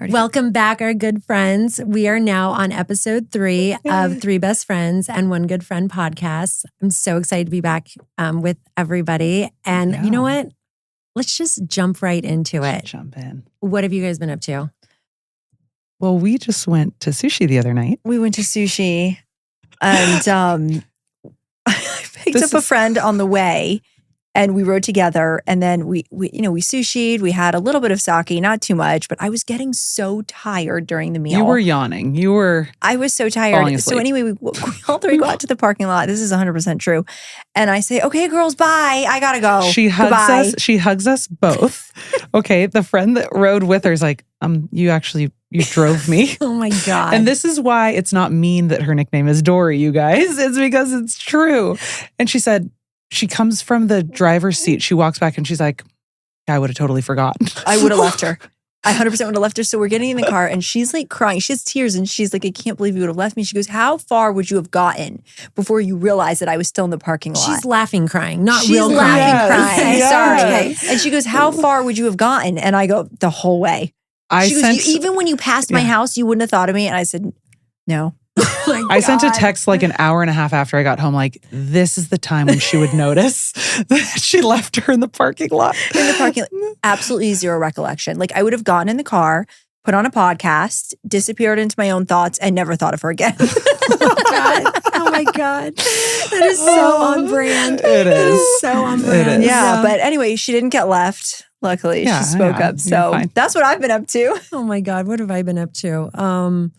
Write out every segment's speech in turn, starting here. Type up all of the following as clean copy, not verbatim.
Welcome back, our good friends. We are now on episode 3 of 3 Best Friends and One Good Friend podcast. I'm so excited to be back with everybody. And you know what? Let's just jump right into it. Jump in. What have you guys been up to? Well, we just went to sushi the other night. We went to sushi and I picked up a friend on the way and we rode together, and then we sushied. We had a little bit of sake, not too much, but I was getting so tired during the meal. You were yawning. I was so tired. So anyway, we all three go out to the parking lot. This is 100% true. And I say, "Okay, girls, bye. I gotta go." She hugs us. She hugs us both. Okay, the friend that rode with her is like, you drove me. Oh my God. And this is why it's not mean that her nickname is Dory, you guys. It's because it's true. And she said, she comes from the driver's seat. She walks back and she's like, I would have totally forgotten. I would have left her. I 100% would have left her. So we're getting in the car and she's like crying. She has tears and she's like, I can't believe you would have left me. She goes, how far would you have gotten before you realized that I was still in the parking lot? She's laughing, crying, not She's real laughing, crying. crying. Yes. Sorry. Okay. And she goes, how far would you have gotten? And I go, the whole way. She goes, even when you passed my house, you wouldn't have thought of me. And I said, no. Oh I sent a text like an hour and a half after I got home, like, this is the time when she would notice that she left her in the parking lot. In the parking lot. Absolutely zero recollection. Like, I would have gotten in the car, put on a podcast, disappeared into my own thoughts, and never thought of her again. Oh my God. That is so on brand. It is. So on brand. Yeah. But anyway, she didn't get left. Luckily, she spoke up. So that's what I've been up to. Oh my God. What have I been up to?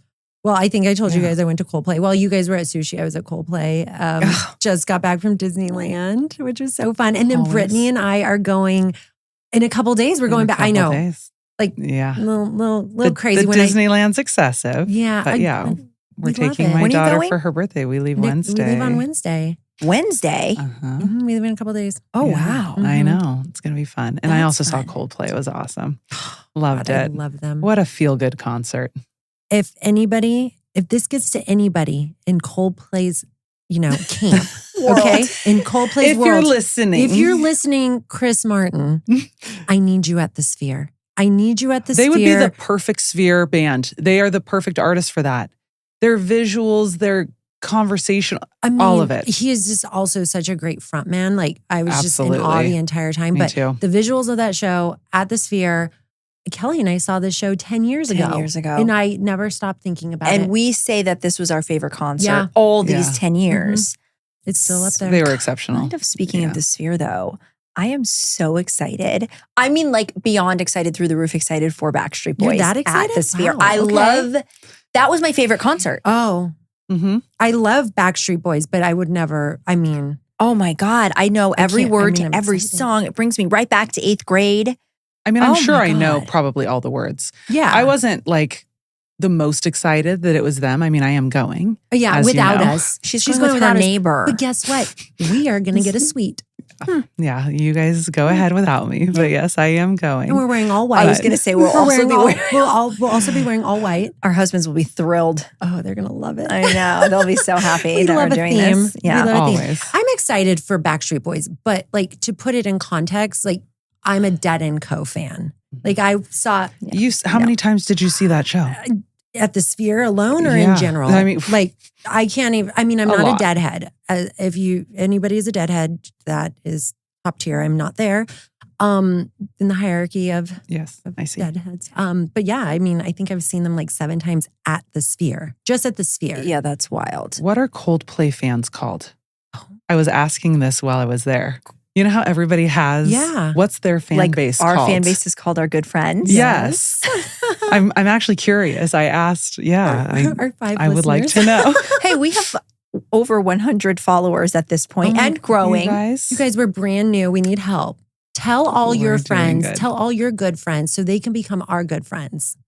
Well, I think I told you guys I went to Coldplay. While you guys were at sushi, I was at Coldplay. Just got back from Disneyland, which was so fun. And then Brittany and I are going in a couple days. We're going back. I know. Days. Like, little crazy. The Disneyland's excessive. Yeah. But we're taking my daughter for her birthday. We leave Wednesday. We leave on Wednesday. Wednesday? We leave in a couple days. Oh, wow. I know. It's going to be fun. And I also saw Coldplay. It was awesme. Loved it. I love them. What a feel-good concert. If this gets to anybody in Coldplay's, camp, okay? In Coldplay's world. If you're listening, Chris Martin, I need you at the Sphere. I need you at the Sphere. They would be the perfect Sphere band. They are the perfect artist for that. Their visuals, their conversation, all of it. He is just also such a great frontman. Like, I was just in awe the entire time. Me but too. The visuals of that show at the Sphere, Kelly and I saw this show 10 years ago. 10 years ago. And I never stopped thinking about it. And we say that this was our favorite concert all these 10 years. Mm-hmm. It's still up there. They were exceptional. Kind of speaking of the Sphere, though, I am so excited. I mean, like, beyond excited, through the roof excited for Backstreet Boys. You're that excited? At the Sphere. Wow, That was my favorite concert. Oh. Mm-hmm. I love Backstreet Boys, but I would never, oh my God, I know every word to every song. It brings me right back to 8th grade. I mean, I'm sure I know probably all the words. Yeah. I wasn't like the most excited that it was them. I mean, I am going. Yeah, without us. She's going with her neighbor. But guess what? We are going to get a suite. Yeah, you guys go ahead without me. But yes, I am going. And we're wearing all white. I was going to say we'll also be wearing all white. Our husbands will be thrilled. Oh, they're going to love it. I know. They'll be so happy that we're doing theme. this. Yeah, we love always. I'm excited for Backstreet Boys, but like, to put it in context, like, I'm a Dead & Co fan. Like, I saw. How many times did you see that show? At the Sphere alone or in general? I mean, like, I can't even. I mean, I'm not a deadhead. If anybody is a deadhead, that is top tier. I'm not there. In the hierarchy of I see deadheads. But yeah, I mean, I think I've seen them like 7 times at the Sphere, just at the Sphere. Yeah, that's wild. What are Coldplay fans called? I was asking this while I was there. You know how everybody has, what's their fan base called? Our fan base is called Our Good Friends. Yes. I'm actually curious. I asked, our 5 I would like to know. Hey, we have over 100 followers at this point and growing. You guys were brand new. We need help. Tell all your friends, tell all your good friends so they can become our good friends.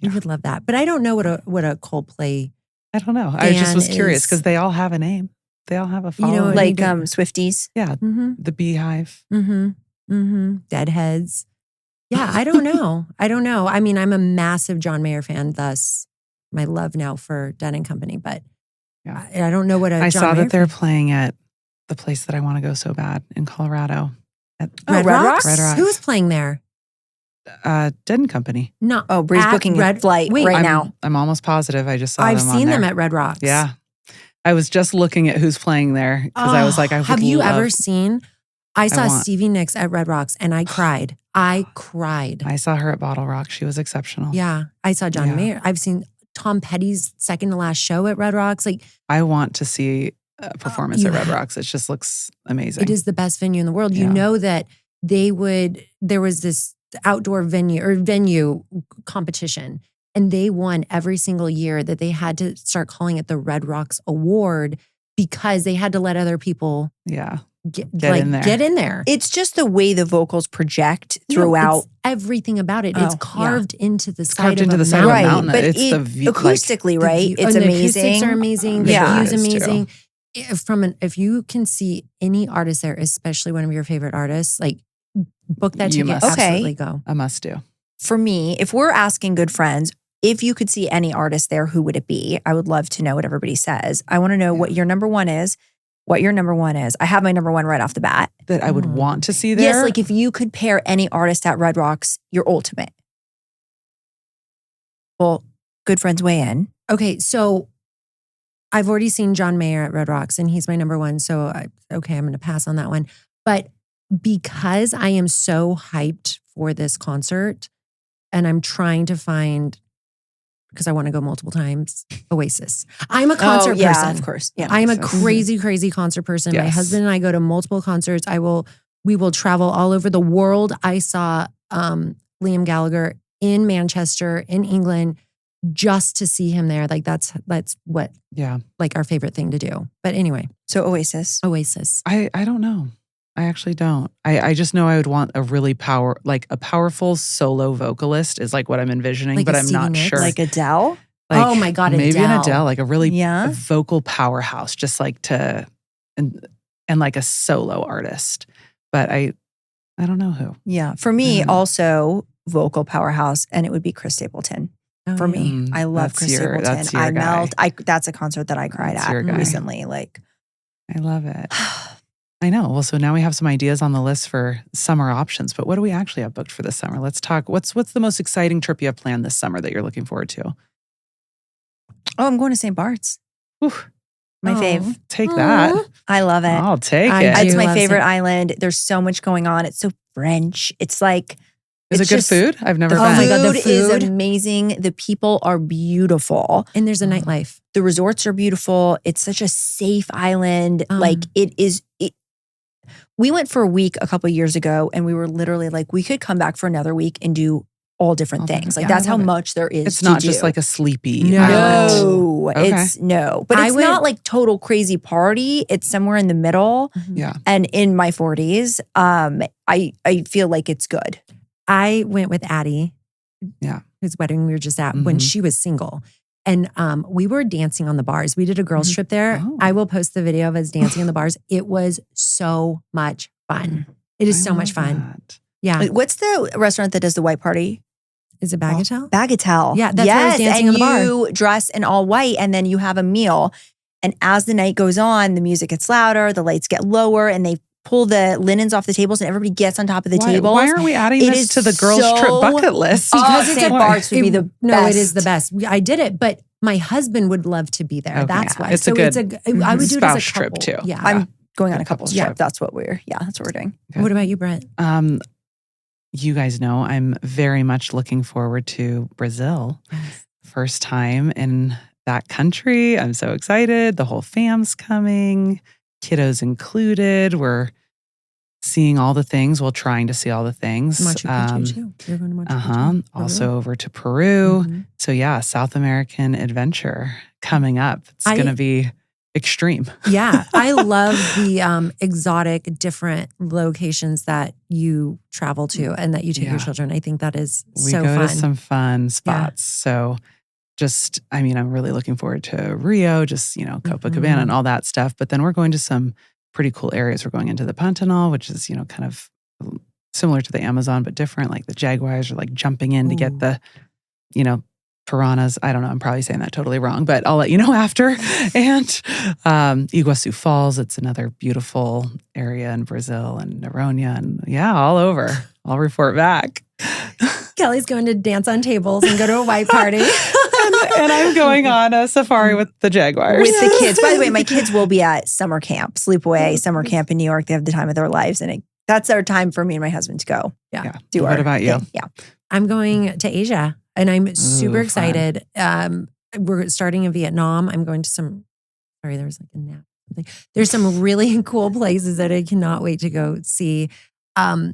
We would love that. But I don't know what a Coldplay. I don't know. I just was curious because they all have a name. They all have a following. Like Swifties. Yeah. Mm-hmm. The Beehive. Mm-hmm. Mm-hmm. Deadheads. Yeah, I don't know. I mean, I'm a massive John Mayer fan, thus my love now for Dead & Company. But I don't know what I saw that they're playing at the place that I want to go so bad in Colorado. Red Rocks? Red Rocks. Who was playing there? Dead & Company. No. Oh, Bree's at booking a flight right now. I'm almost positive. I just saw I've them on seen there. them at Red Rocks. Yeah. I was just looking at who's playing there because I was like, have you ever seen? I saw want- Stevie Nicks at Red Rocks and I cried. I cried. I saw her at Bottle Rock. She was exceptional. Yeah. I saw John Yeah. Mayer. I've seen Tom Petty's second to last show at Red Rocks. Like, I want to see a performance at Red Rocks. It just looks amazing. it is the best venue in the world. You Yeah. know that there was this outdoor venue competition, and they won every single year that they had to start calling it the Red Rocks Award because they had to let other people get in there. It's just the way the vocals project throughout. It's everything about it. It's carved into the side carved of into a the side of a mountain. mountain. But It's the view, acoustically, The right? view- It's and amazing. The acoustics are amazing. The Yeah. view is It is too. amazing. If you can see any artist there, especially one of your favorite artists, like book that You ticket. must. Absolutely go. A must do. For me, if we're asking good friends, if you could see any artist there, who would it be? I would love to know what everybody says. I want to know what your number one is. I have my number one right off the bat. That I would want to see there. Yes, like if you could pair any artist at Red Rocks, your ultimate. Well, good friends weigh in. Okay, so I've already seen John Mayer at Red Rocks, and he's my number one. So, I'm going to pass on that one. But because I am so hyped for this concert, and I'm trying to find, because I want to go multiple times, Oasis. I'm a concert person. Yeah, of course. Yeah, I am a crazy, crazy concert person. My Yes. husband and I go to multiple concerts. We will travel all over the world. I saw Liam Gallagher in Manchester, in England, just to see him there. Like that's what like our favorite thing to do. But anyway, So Oasis. I don't know. I actually don't. I just know I would want a really powerful solo vocalist is like what I'm envisioning, Like but a I'm Stevie not Nicks? sure. Like Adele. Like, oh my God, maybe Adele. an Adele, like a really Yeah. vocal powerhouse, just like and like a solo artist. But I don't know who. Yeah. For me, Mhm. also vocal powerhouse, and it would be Chris Stapleton. Oh, For yeah. me, I love That's Chris your- Stapleton. that's your I guy. melt. That's a concert that I cried That's at your guy. recently. Like, I love it. I know. Well, so now we have some ideas on the list for summer options, but what do we actually have booked for this summer? Let's talk. What's the most exciting trip you have planned this summer that you're looking forward to? oh, I'm going to St. Bart's. Whew, My Oh. fave. take that. I love it. I'll take I it. do It's my love favorite St. island. There's so much going on. It's so French. It's like, Is it it's good just- food? I've never the Oh been. my God, the food is food. amazing. The people are beautiful. And there's a nightlife. The resorts are beautiful. It's such a safe island. Like it is. We went for a week a couple of years ago, and we were literally like, we could come back for another week and do all different All things. different- Like yeah, that's I how love it. much there is. It's to not do. just like a sleepy No. island. No, Okay. it's no. But I it's went- not like total crazy party. It's somewhere in the middle. Yeah. And in my 40s, I feel like it's good. I went with Addie. Yeah. Whose wedding we were just at when Mhm. she was single. And we were dancing on the bars. We did a girls' trip there. Oh. I will post the video of us dancing on the bars. It was so much fun. It is I so much love fun. that. Yeah. What's the restaurant that does the white party? Is it Bagatelle? Bagatelle. Yeah, that's where I was dancing and on the bar. you dress in all white, and then you have a meal. And as the night goes on, the music gets louder, the lights get lower, and they pull the linens off the tables, and everybody gets on top of the tables. Why aren't we adding It this is to the girls' so- trip bucket list? Because it's St. a- Bart's would be the No, best. it is the best. I did it, but my husband would love to be there. Okay. That's why. It's a good I would do it as a spouse trip, couple. too. Yeah. I'm going on a couple's Yeah. trip. That's what we're doing. Okay. What about you, Brett? You guys know I'm very much looking forward to Brazil. First time in that country. I'm so excited. The whole fam's coming, kiddos included. We're seeing all the things. Well, trying to see all the things. Machu Picchu too. You're going to Machu Picchu. Also over to Peru. Mhm. So yeah, South American adventure coming up. It's going to be extreme. Yeah, I love the exotic, different locations that you travel to and that you take your Yeah. children. I think that is We so go fun. to some fun spots. So I'm really looking forward to Rio, just, Copacabana and all that stuff. But then we're going to some pretty cool areas. We're going into the Pantanal, which is, kind of similar to the Amazon, but different. Like the jaguars are like jumping in to get the, piranhas. I don't know. I'm probably saying that totally wrong, but I'll let you know after. And Iguazu Falls, it's another beautiful area in Brazil, and Noronha, and all over I'll report back. Kelly's going to dance on tables and go to a white party. and I'm going on a safari with the jaguars. With the kids. By the way, my kids will be at summer camp, sleepaway summer camp in New York. They have the time of their lives. And that's our time for me and my husband to go. Yeah. Do what about you? Yeah. I'm going to Asia and I'm super excited. We're starting in Vietnam. I'm going to there's like a nap. There's some really cool places that I cannot wait to go see. We're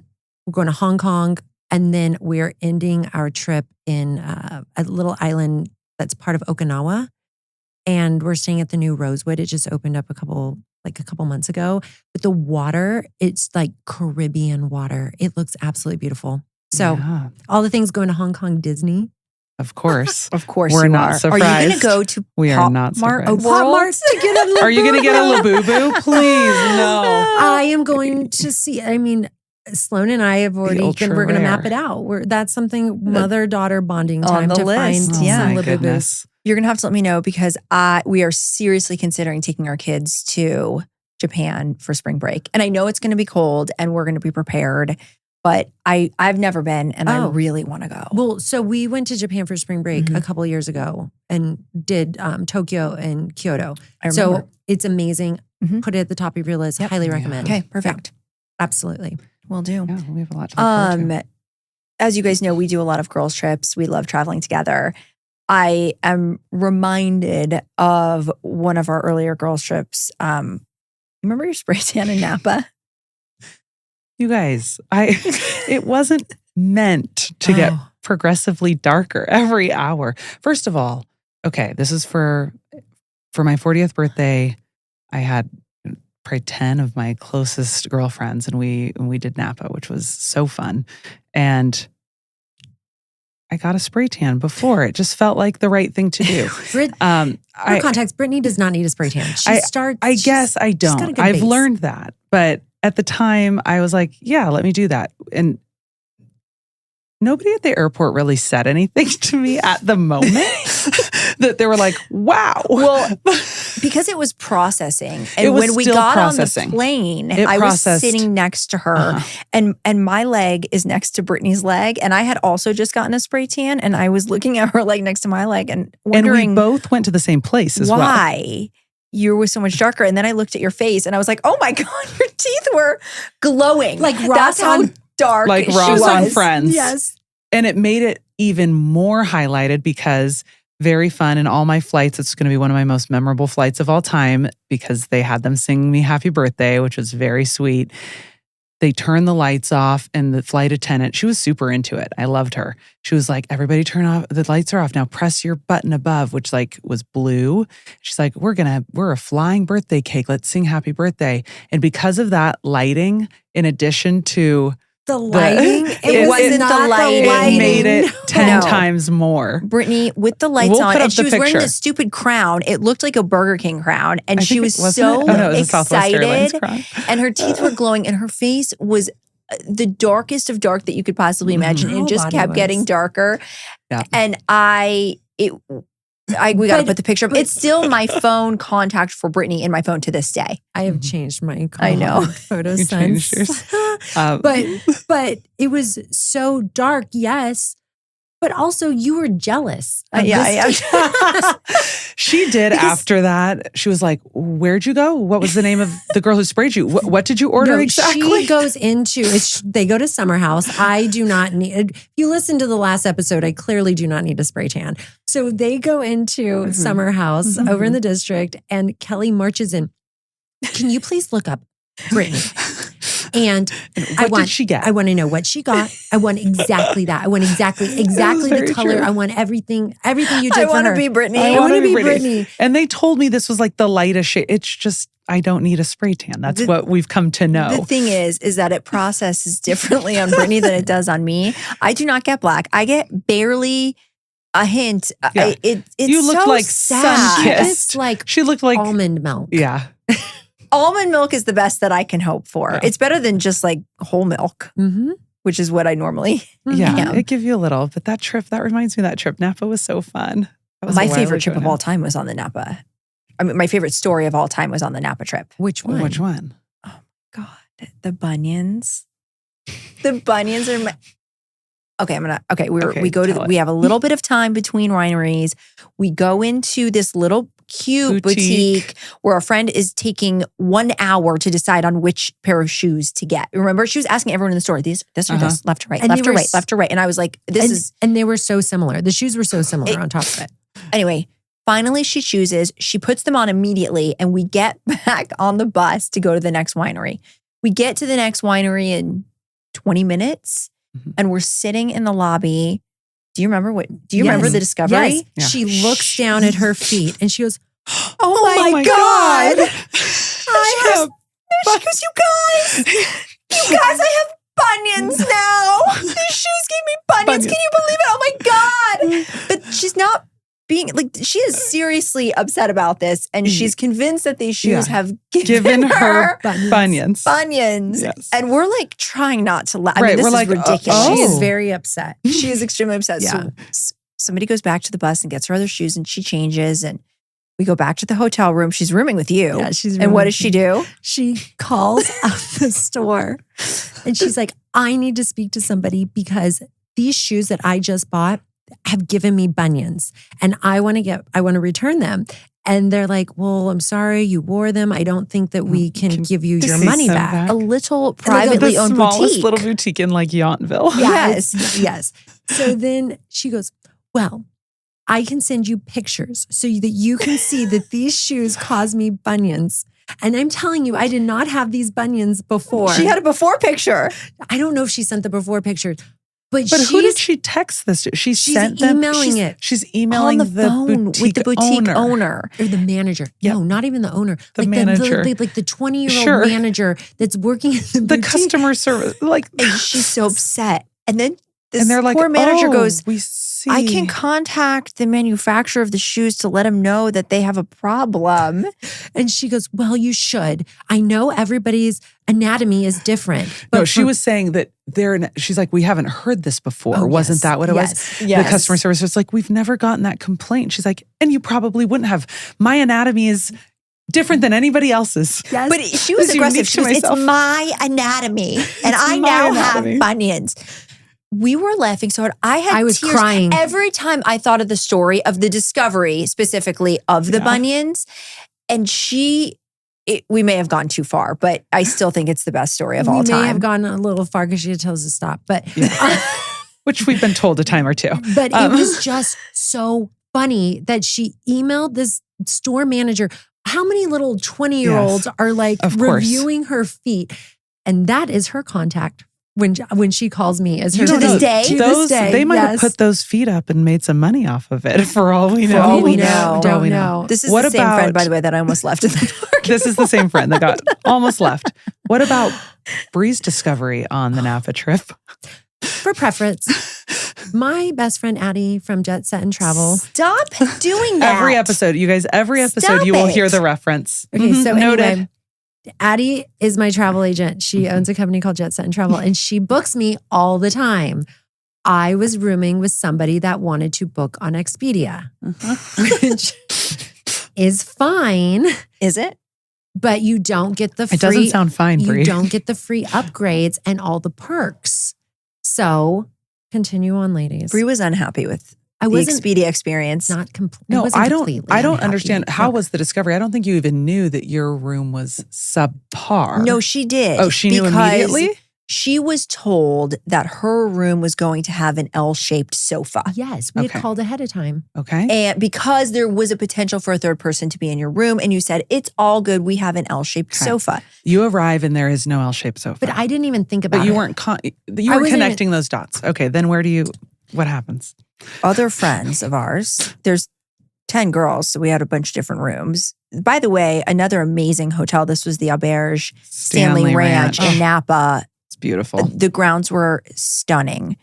going to Hong Kong. And then we're ending our trip in a little island that's part of Okinawa. And we're staying at the new Rosewood. It just opened up a couple months ago. But the water, it's like Caribbean water. It looks absolutely beautiful. So all the things going to Hong Kong Disney. Of course. Of course We're you not are. surprised. Are you going to go to We are not surprised. Pop Marts to get a Labubu. Are you going to get a Labubu? Please, no. I am going to see, Sloan and I have already, we're going to map it out. That's something mother-daughter bonding time to find some Labubus. Goodness. You're going to have to let me know because we are seriously considering taking our kids to Japan for spring break. And I know it's going to be cold and we're going to be prepared, but I've never been and I really want to go. Well, so we went to Japan for spring break a couple of years ago and did Tokyo and Kyoto. So it's amazing. Put it at the top of your list. Highly recommend. Okay, perfect. Yeah, absolutely. Will do. Yeah, we have a lot to look forward to. As you guys know, we do a lot of girls' trips. We love traveling together. I am reminded of one of our earlier girls' trips. Remember your spray tan in Napa? You guys, it wasn't meant to get progressively darker every hour. First of all, okay, this is for my 40th birthday. I had probably 10 of my closest girlfriends and we did Napa, which was so fun. And I got a spray tan before. It just felt like the right thing to do. For context, Brittany does not need a spray tan. I guess I don't. I've learned that. But at the time, I was like, yeah, let me do that. And nobody at the airport really said anything to me at the moment that they were like, wow. Well, because it was processing. And when we got on the plane, I was sitting next to her and my leg is next to Brittany's leg. And I had also just gotten a spray tan and I was looking at her leg next to my leg and wondering. And we both went to the same place as well. Why you were so much darker. And then I looked at your face and I was like, oh my God, your teeth were glowing. Like That's how dark like Ross on Friends. Yes. And it made it even more highlighted because very fun. In all my flights, it's going to be one of my most memorable flights of all time because they had them sing me happy birthday, which was very sweet. They turned the lights off and the flight attendant, she was super into it. I loved her. She was like, everybody turn off, the lights are off. Now press your button above, which like was blue. She's like, we're a flying birthday cake. Let's sing happy birthday. And because of that lighting, in addition to the lighting, it wasn't the lighting. It made it 10 times more. Brittany, with the lights on, and she was wearing this stupid crown. It looked like a Burger King crown. And she was so excited. And her teeth were glowing and her face was the darkest of dark that you could possibly imagine. It just kept getting darker. Yeah. And we got to put the picture up. It's still my phone contact for Brittany in my phone to this day. I have changed my photo You sense. changed yours. But it was so dark, yes. But also you were jealous. Yeah. She did after that. She was like, where'd you go? What was the name of the girl who sprayed you? What did you order exactly? She goes into, they go to Summer House. I do not need, if you listen to the last episode, I clearly do not need a spray tan. So they go into Summer House over in the district and Kelly marches in. Can you please look up Brittany? And what did she get? I want to know what she got. I want exactly that. I want exactly the color. True. I want everything you did for her. I want to be Brittany. I want to be Brittany. And they told me this was like the lightest shade. It's just, I don't need a spray tan. That's what we've come to know. The thing is that it processes differently on Brittany than it does on me. I do not get black. I get barely a hint. Yeah. It's you looked so like sad. sun-kissed. She looked like almond milk. Yeah. Almond milk is the best that I can hope for. Yeah. It's better than just like whole milk, which is what I normally am. It gives you a little. But that trip, that reminds me of that trip. Napa was so fun. My favorite trip of all time was on the Napa. I mean, my favorite story of all time was on the Napa trip. Which one? Which one? Oh, God. The Bunions. The Bunions are we have a it. little bit of time between wineries. We go into this little cute boutique where a friend is taking 1 hour to decide on which pair of shoes to get. Remember, she was asking everyone in the store, this or this, left to right, And left they to were right, left to right. And I was like, and they were so similar. The shoes were so similar on top of it. Anyway, finally she chooses, she puts them on immediately, and we get back on the bus to go to the next winery. We get to the next winery in 20 minutes and we're sitting in the lobby. Do you remember remember the discovery? Yes. Yeah. She looks down at her feet and she goes, oh my God. She goes, you guys, I have Bunions now. These shoes gave me Bunions. Can you believe it? Oh my God. But she's not being she is seriously upset about this. And she's convinced that these shoes have given her Bunions. Yes. And we're like trying not to laugh. I mean, this is ridiculous. She is very upset. She is extremely upset. Yeah. So somebody goes back to the bus and gets her other shoes and she changes and we go back to the hotel room. She's rooming with you. Yeah, she's and what does she do? She calls out the store and she's like, I need to speak to somebody because these shoes that I just bought have given me bunions and I want to return them. And they're like, well, I'm sorry, you wore them. I don't think that we can give you your money back. A little privately owned boutique. The smallest little boutique in like Yountville. Yes. So then she goes, well, I can send you pictures so that you can see that these shoes cause me bunions. And I'm telling you, I did not have these bunions before. She had a before picture. I don't know if she sent the before pictures. But who did she text this to? She's sent them. She's emailing on the phone with the boutique owner. Or the manager. Yep. No, not even the owner. The manager. The 20-year-old manager that's working in the boutique. Customer service. And she's so upset. And then this they're like, poor manager goes, we see. I can contact the manufacturer of the shoes to let them know that they have a problem. And she goes, well, you should. I know everybody's anatomy is different. But she was saying that she's like, we haven't heard this before. Wasn't that what it was? Yes. The customer service was like, we've never gotten that complaint. She's like, and you probably wouldn't have. My anatomy is different than anybody else's. Yes. But she was aggressive. She goes, it's my anatomy. And I now have bunions. We were laughing so hard. I was tears crying every time I thought of the story of the discovery, specifically of the bunions. And we may have gone too far, but I still think it's the best story of all time. We may have gone a little far because she tells us to stop, but which we've been told a time or two. But it was just so funny that she emailed this store manager. How many little 20-year-olds are like reviewing her feet? And that is her contact. When she calls me as her to this day. They might have put those feet up and made some money off of it for all we know. For all we know. Don't know. This is the same friend, by the way, that I almost left in the dark. This is the same friend that got almost left. What about Bree's discovery on the Napa trip? For preference, my best friend Addie from Jet Set and Travel. Stop doing that. Every episode, you guys, you will hear the reference. Okay, so noted. Anyway, Addie is my travel agent. She owns a company called Jet Set and Travel, and she books me all the time. I was rooming with somebody that wanted to book on Expedia, which is fine. Is it? But you don't get the free. It doesn't sound fine, Bree. You don't get the free upgrades and all the perks. So continue on, ladies. Bree was unhappy with the Expedia experience. Not completely. No, I don't understand. How was the discovery? I don't think you even knew that your room was subpar. No, she did. Oh, she knew immediately? She was told that her room was going to have an L-shaped sofa. Yes, we had called ahead of time. Okay. And because there was a potential for a third person to be in your room, and you said, it's all good, we have an L-shaped sofa. You arrive and there is no L-shaped sofa. But I didn't even think about it. But you weren't connecting those dots. Okay, then what happens? Other friends of ours, there's 10 girls, so we had a bunch of different rooms. By the way, another amazing hotel. This was the Auberge Stanley Ranch in Napa. It's beautiful. The grounds were stunning.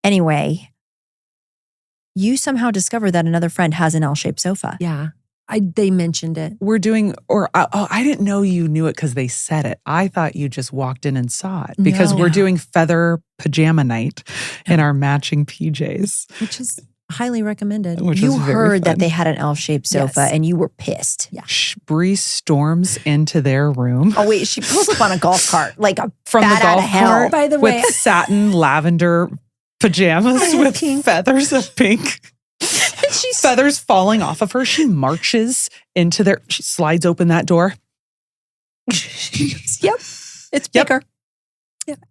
Anyway, you somehow discovered that another friend has an L-shaped sofa. Yeah. They mentioned it. I didn't know you knew it because they said it. I thought you just walked in and saw it because we're doing feather pajama night in our matching PJs. Which is highly recommended. Which You was very heard that fun. they had an L-shaped sofa Yes. and you were pissed. Yeah. Bree storms into their room Oh, wait, she pulls up on a golf cart like a from bat the out golf of hell. cart By the way, with satin lavender pajamas with pink. feathers of pink. She's Feathers falling off of her. She marches into their, she slides open that door. Yep. It's Yep. bigger.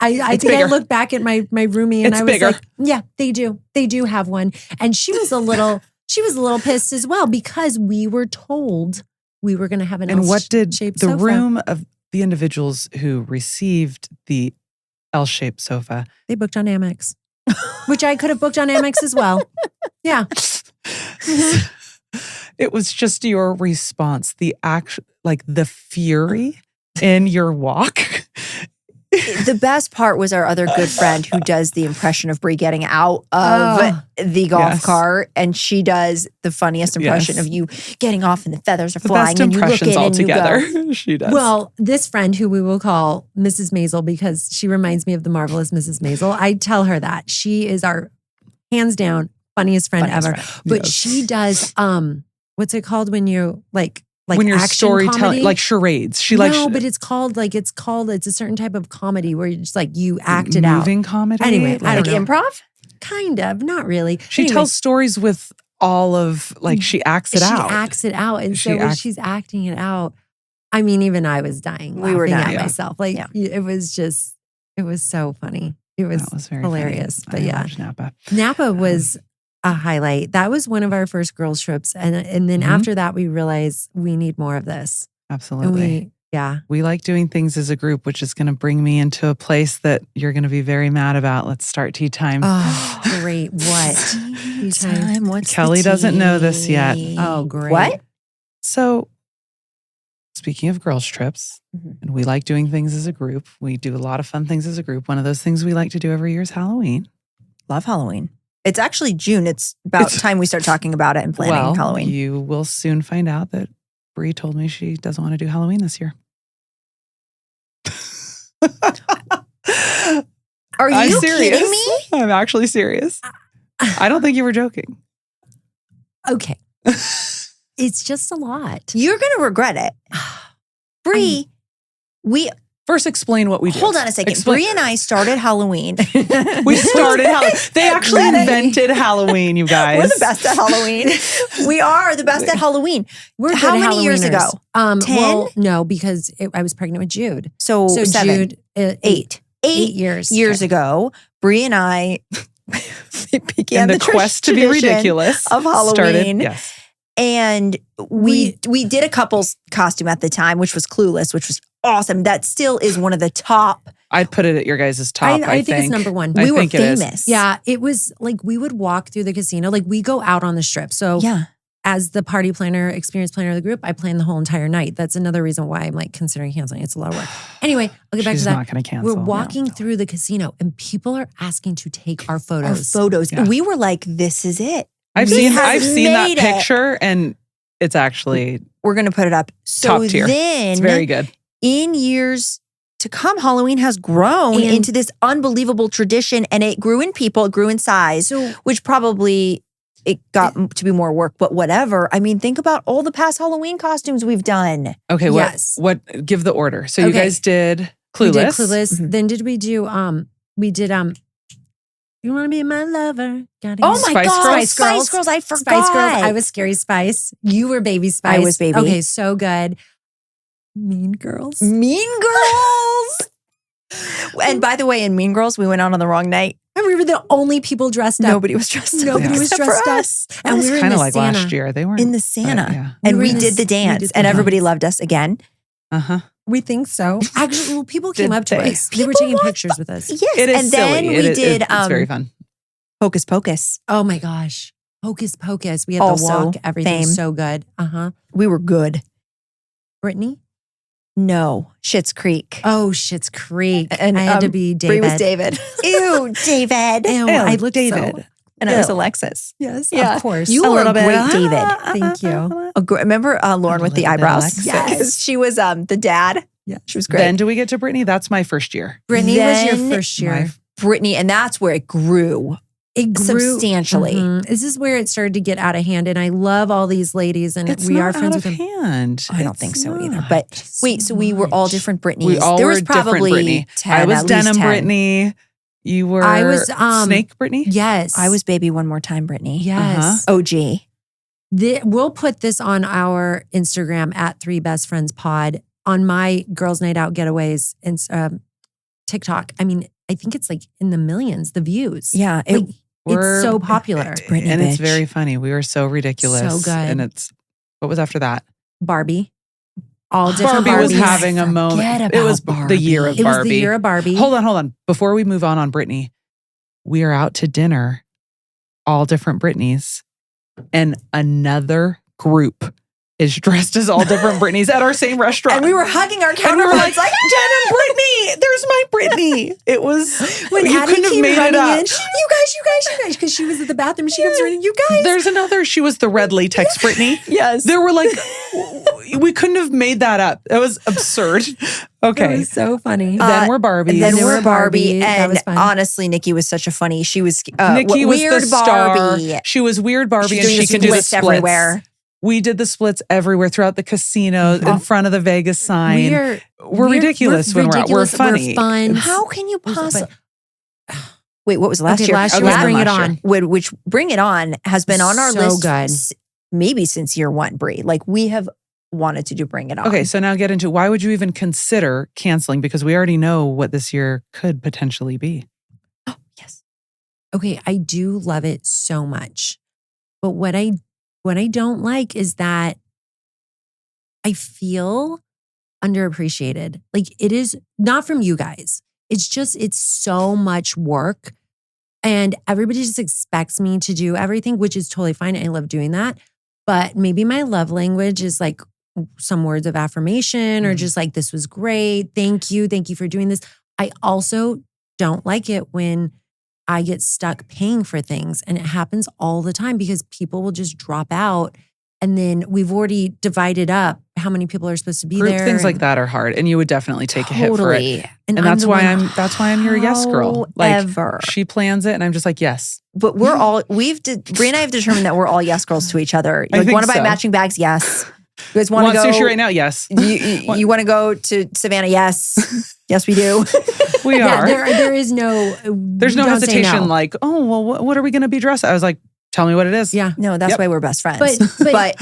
I It's think I bigger. looked back at my roomie and It's I was bigger. like, yeah, they do have one. And she was a little pissed as well because we were told we were going to have an And what did L-shaped the sofa. room of the individuals who received the L-shaped sofa? They booked on Amex, which I could have booked on Amex as well. Yeah. It was just your response, the fury in your walk. The best part was our other good friend who does the impression of Brie getting out of Oh. the golf Yes. cart, and she does the funniest impression Yes. of you getting off and the feathers are The flying, best and you look impressions in and you go, altogether. She does. Well, this friend who we will call Mrs. Maisel because she reminds me of the marvelous Mrs. Maisel. I tell her that she is our hands down funniest friend Funniest ever. friend. But Yes. she does what's it called when you like when you're action storytelling, comedy? like charades. She no, likes but it's a certain type of comedy where you just like you act it out. moving comedy. Anyway, I like don't know. improv? Kind of, not really. She Anyway, tells stories with all of she acts it out. She acts it out. And She so when act- she's acting it out, I mean, even I was dying. We were laughing dying. at Yeah. myself. Like Yeah. it was so funny. It was, That was very hilarious. funny. But I yeah, loved Napa. Napa was a highlight. That was one of our first girls trips. And then Mhm. after that, we realized we need more of this. Absolutely. And We like doing things as a group, which is going to bring me into a place that you're going to be very mad about. Let's start tea time. Oh, great. What? Tea time. What's Kelly the doesn't know this yet. tea? Oh, great. What? So, speaking of girls' trips, Mhm. and we like doing things as a group, we do a lot of fun things as a group. One of those things we like to do every year is Halloween. Love Halloween. It's actually June. It's about time we start talking about it and planning Halloween. You will soon find out that Bree told me she doesn't want to do Halloween this year. Are I'm you serious. kidding me? I'm actually serious. I don't think you were joking. Okay. It's just a lot. You're going to regret it. Bree, we First, explain what we do. hold on a second. Explain- Bree and I started Halloween. We started Halloween. They actually Ready? invented Halloween, you guys. We're the best at Halloween. We are the best at Halloween. We're How good many years Halloweeners. ago? 10? Well, no, because I was pregnant with Jude. So, So 7, Jude, 8 years. years ago, Bree and I began in the quest to be tradition ridiculous of Halloween. Started, yes. And we did a couple's costume at the time, which was Clueless, which was awesome. That still is one of the top. I'd put it at your guys' top, I think it's number one. I We were think it is. famous. Yeah, it was like we would walk through the casino. Like we go out on the strip. So Yeah. as the party planner, experience planner of the group, I plan the whole entire night. That's another reason why I'm like considering canceling. It's a lot of work. Anyway, I'll get back She's to that. not going to cancel. We're walking through the casino and people are asking to take our Our photos. photos. Yeah. And we were like, this is it. I've We seen have that made it. picture, and it's actually We're going to put it up. So top tier. then It's very good. in years to come, Halloween has grown And- into this unbelievable tradition, and it grew in people, it grew in size, So which probably it got to be more work, but whatever. I mean, think about all the past Halloween costumes we've done. Okay, Yes. what? Give the order. So you Okay. guys did Clueless. we did Clueless. Mhm. Then did we do You Want to Be My Lover? Gotta Oh Get- my Spice God, Girls. Spice Girls, I forgot. Spice Girls. I was Scary Spice. You were Baby Spice. I was Baby. Okay, so good. Mean Girls. Mean Girls. And by the way, in Mean Girls, we went out on the wrong night. And we were the only people dressed up. Nobody was dressed up. Nobody was except dressed for up. us. That And was we were in kind of the like Santa. last year. They weren't In the Santa. yeah. And were we in did the dance, we did and the everybody dance. loved us again. Uh-huh. We think so. Actually, well, people came Did up to they? us. They were People taking want pictures with us. Yes. It is and then silly. we It is- did it's very fun. Hocus Pocus. Oh my gosh. Hocus Pocus. We had Also, the walk. Everything's fame. so good. Uh-huh. We were good. Brittany? No, Schitt's Creek. Oh, Schitt's Creek. And, I had to be Bree David. was David. Ew, David. Ew, I looked David. so- And I was Ew. Alexis. Yes, Yeah. of course. You A were little a bit. great David. Thank you. Remember Lauren with the little bit eyebrows? Alexis. Yes. She was the dad. Yeah. She was great. Then do we get to Brittany? That's my first year. Brittany was Then your first year. My- Brittany, and that's where it grew. It grew substantially. This is where it started to get out of hand. And I love all these ladies and It's we are not friends out with of them. hand. I don't It's think so not. either. But wait, so we were all different Britneys. We all there were was probably different Britney. 10, I was at least Denim 10. Britney. You were I was, Snake Britney? Yes. I was Baby One More Time Britney. Yes. OG. We'll put this on our Instagram at 3 Best Friends Pod on my Girls Night Out Getaways and TikTok. I mean, I think it's like in the millions, the views. Yeah. It's so popular. Britney, and it's bitch. very funny. We were so ridiculous. So good. And what was after that? Barbie. All different Barbie was Barbies. having a moment. It was the year of It Barbie. was the year of Barbie. Hold on. Before we move on Britney, we are out to dinner, all different Britneys, and another group is dressed as all different Britneys at our same restaurant. And we were hugging our And we were counterparts like, Denim Britney, there's my Britney. It was, When you Addie couldn't have came made it running up. in, you guys, because she was at the bathroom. She comes running, you guys. There's another, she was the red latex Britney. Yes. There were like, we couldn't have made that up. It was absurd. Okay. It was so funny. Then we're Barbies. And then There we're were Barbie. Barbies. That And was fun. honestly, Nikki was such a funny. She was Nikki was weird the star. Barbie. She was weird Barbie, She's and doing she the can do the splits splits everywhere. We did the splits everywhere throughout the casino, in front of the Vegas sign. We're ridiculous when we're out. We're funny. We're fun. How can you possibly? Wait, what was last Okay, year? last year was Bring It On. Which Bring It On has been on our So list good. maybe since year one, Brie. Like we have wanted to do Bring It On. Okay, so now get into why would you even consider canceling? Because we already know what this year could potentially be. Oh, yes. Okay, I do love it so much. But what I don't like is that I feel underappreciated. Like it is not from you guys. It's so much work. And everybody just expects me to do everything, which is totally fine. I love doing that. But maybe my love language is like some words of affirmation or just like, this was great. Thank you. Thank you for doing this. I also don't like it when I get stuck paying for things. And it happens all the time because people will just drop out. And then we've already divided up how many people are supposed to be Group there. things like that are hard, and you would definitely take a hit for it. And I'm that's the why one- I'm your yes girl. Like However. she plans it, and I'm just like yes. But we're all Brie and I have determined that we're all yes girls to each other. I Like, think want to buy so. matching bags? Yes. You guys want Want to go sushi right now? Yes. You want to go to Savannah? Yes. Yes, we do. We Yeah, are. there is no. There's no don't say hesitation. no. Like, oh well, what are we going to be dressed? I was like, tell me what it is. Yeah. No, that's Yep. why we're best friends. But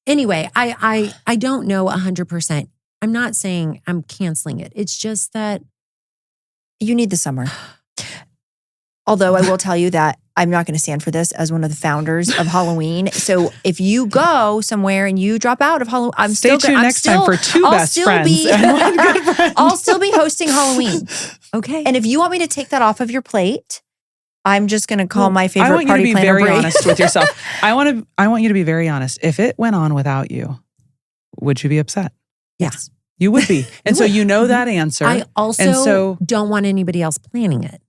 anyway, I don't know 100%. I'm not saying I'm canceling it. It's just that you need the summer. Although I will tell you that I'm not going to stand for this as one of the founders of Halloween. So if you go somewhere and you drop out of Halloween, Stay tuned next time for 2 best friends and 1 good friend. I'll still be hosting Halloween. okay. And if you want me to take that off of your plate, I'm just going to call my I favorite want you to party be planner, very Brie. honest with yourself. I want you to be very honest. If it went on without you, would you be upset? Yes. You would be. And so you know that answer. I also And so- don't want anybody else planning it.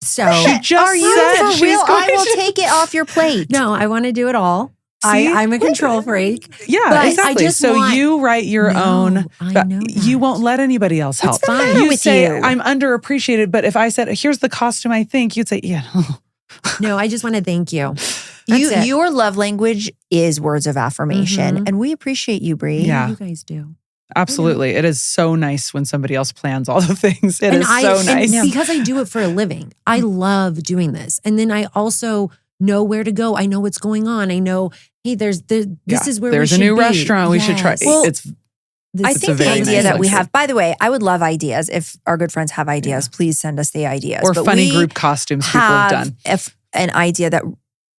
So She just Are you said for she's real? going I will to- take it off your plate. no, I want to do it all. See? I'm a control freak. Yeah, But I exactly. just So want- you write your No, own. I but know You that. won't let anybody else help. What's the matter You with say, you? I'm underappreciated, but if I said, here's the costume I think, you'd say, yeah. No, I just want to thank you. That's it. Your love language is words of affirmation, Mhm. and we appreciate you, Brie. Yeah. You guys do. Absolutely. It is so nice when somebody else plans all the things. It is so nice. And because I do it for a living, I love doing this. And then I also know where to go. I know what's going on. I know, hey, this is where there's we a new should be. restaurant we should try. Yes. Well, It's I It's a think the very idea nice that we place. have, by the way, I would love ideas. If our good friends have ideas, please send us the ideas. or But funny we group costumes people have done. an idea that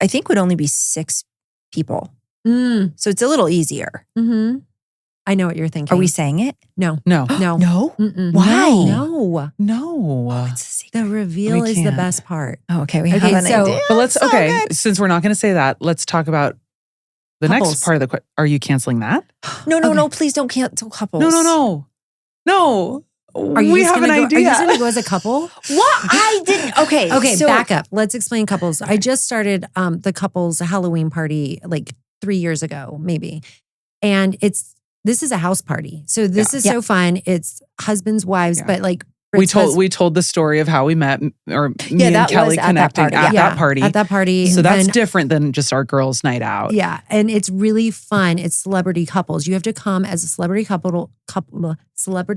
I think would only be 6 people. Mm, So it's a little easier. hmm I know what you're thinking. Are we saying it? No. No. No. No. Mm-mm. Why? No. No. It's a secret. The reveal We is the can't. best part. Oh, okay, we Okay, have an so- idea. But let's, So okay, good. since we're not going to say that, let's talk about the Couples. next part of the question. Are you canceling that? No, Okay. no, please don't cancel couples. No. Are you We just have gonna an go, idea. Are you just going to go as a couple? What? I didn't. Okay. Okay, so, back up. Let's explain couples. I just started the couples Halloween party like 3 years ago, maybe. And this is a house party. So this is Yeah. so fun. It's husbands, wives, Yeah. but like We told the story of how we met, or me and that Kelly was at connecting that party. At that party. So that's different than just our girls' night out. Yeah, and it's really fun. It's celebrity couples. You have to come as a celebrity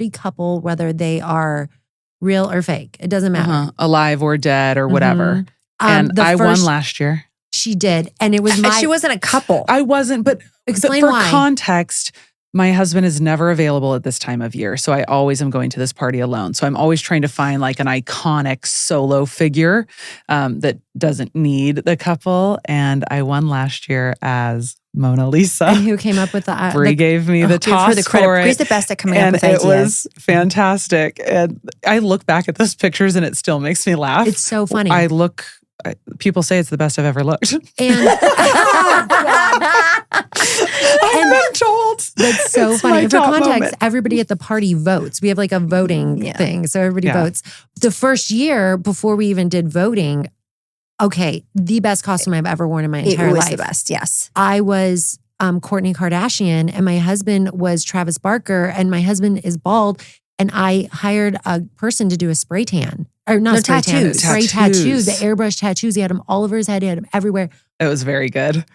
couple, whether they are real or fake. It doesn't matter, alive or dead or whatever. And I won last year. She did, and it was She wasn't a couple. I wasn't, but explain for why. Context. My husband is never available at this time of year. So I always am going to this party alone. So I'm always trying to find like an iconic solo figure that doesn't need the couple. And I won last year as Mona Lisa. And who came up with the... Brie gave me the toss for it. Brie's the best at coming up with ideas. And it was fantastic. And I look back at those pictures and it still makes me laugh. It's so funny. People say it's the best I've ever looked. And I've been told. That's so funny. And for context, everybody at the party votes. We have like a voting thing. So everybody votes. The first year before we even did voting, the best costume I've ever worn in my entire life. It was the best, yes. I was Kourtney Kardashian and my husband was Travis Barker and my husband is bald. And I hired a person to do a spray tan. Or not spray tan, spray tattoo. The airbrush tattoos. He had them all over his head. He had them everywhere. It was very good.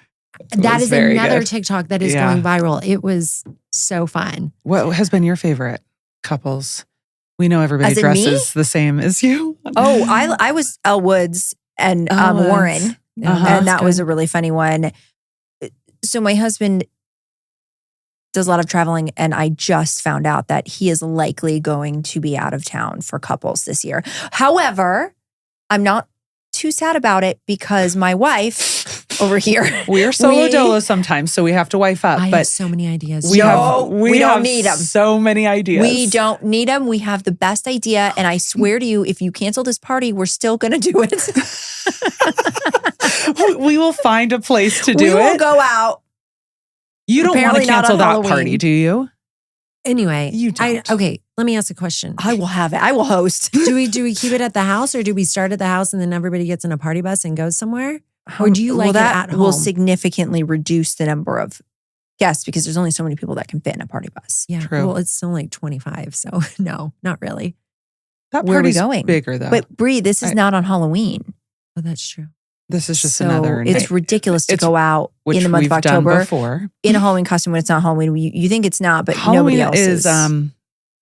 That is another TikTok that is going viral. It was so fun. What has been your favorite couples? We know everybody dresses the same as you. Oh, I was Elle Woods and Warren. And that was a really funny one. So my husband does a lot of traveling, and I just found out that he is likely going to be out of town for couples this year. However, I'm not too sad about it because my wife over here. We're solo dolo sometimes, so we have to wife up. I have so many ideas. We don't need them. So many ideas. We don't need them. We have the best idea, and I swear to you, if you cancel this party, we're still going to do it. We will find a place to do it. We will go out. You don't want to cancel that party, do you? Anyway, you don't. Okay, let me ask a question. I will have it. I will host. Do we keep it at the house, or do we start at the house and then everybody gets in a party bus and goes somewhere? Or do you like it at home? Will significantly reduce the number of guests because there's only so many people that can fit in a party bus. Yeah, true. Well, it's still like 25, so no, not really. Where are we going? Bigger though. But Brie, this is not on Halloween. Oh, that's true. This is just another night. It's ridiculous to go out in the month of October in a Halloween costume when it's not Halloween. You think it's not, but Halloween nobody else is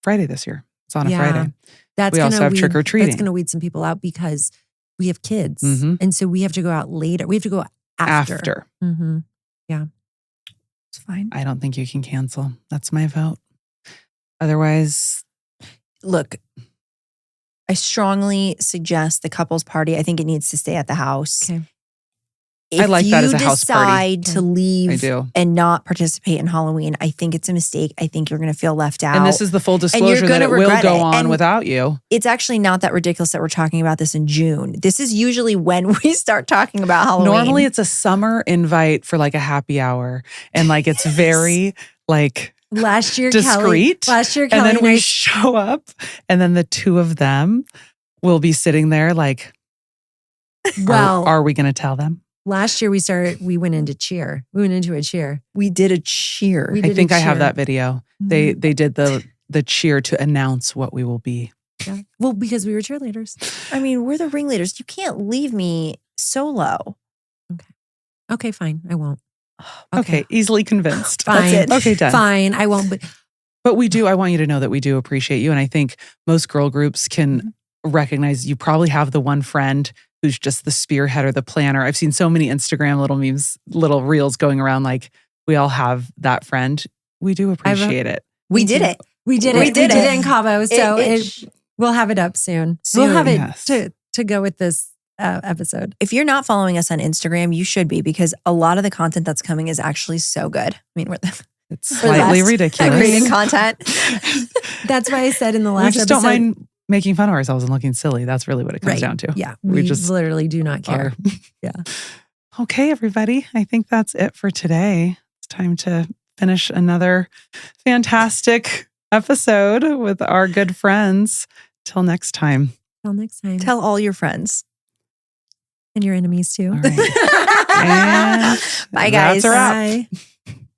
Friday this year. It's on a Friday. We also have trick or treating. That's going to weed some people out because we have kids, and so we have to go out later. We have to go after. Mm-hmm. Yeah, it's fine. I don't think you can cancel. That's my vote. Otherwise, look. I strongly suggest the couples party. I think it needs to stay at the house. Okay. I like that as a house party. If you decide to leave and not participate in Halloween, I think it's a mistake. I think you're going to feel left out. And this is the full disclosure that it will go on without you. It's actually not that ridiculous that we're talking about this in June. This is usually when we start talking about Halloween. Normally it's a summer invite for like a happy hour. And like it's very like... Last year, discreet. Kelly, and then we show up, and then the two of them will be sitting there like, well, are we going to tell them? Last year we went into cheer. We went into a cheer. We did a cheer. I think I have that video. Mm-hmm. They did the cheer to announce what we will be. Yeah. Well, because we were cheerleaders. I mean, we're the ringleaders. You can't leave me solo. Okay, fine. I won't. Okay, easily convinced. Fine. That's it. Okay, done. Fine, I won't. But we do. I want you to know that we do appreciate you. And I think most girl groups can recognize you probably have the one friend who's just the spearhead or the planner. I've seen so many Instagram little memes, little reels going around like we all have that friend. We do appreciate it. We did it. We did it in Cabo. So we'll have it up soon. We'll have it to go with this episode. If you're not following us on Instagram, you should be because a lot of the content that's coming is actually so good. I mean, it's slightly ridiculous. Creating content. That's why I said in the last episode. We just don't mind making fun of ourselves and looking silly. That's really what it comes down to. Yeah. We just literally do not care. Yeah. Okay, everybody. I think that's it for today. It's time to finish another fantastic episode with our good friends. Till next time. Tell all your friends. And your enemies too. All right. And bye, guys. That's a wrap. Bye.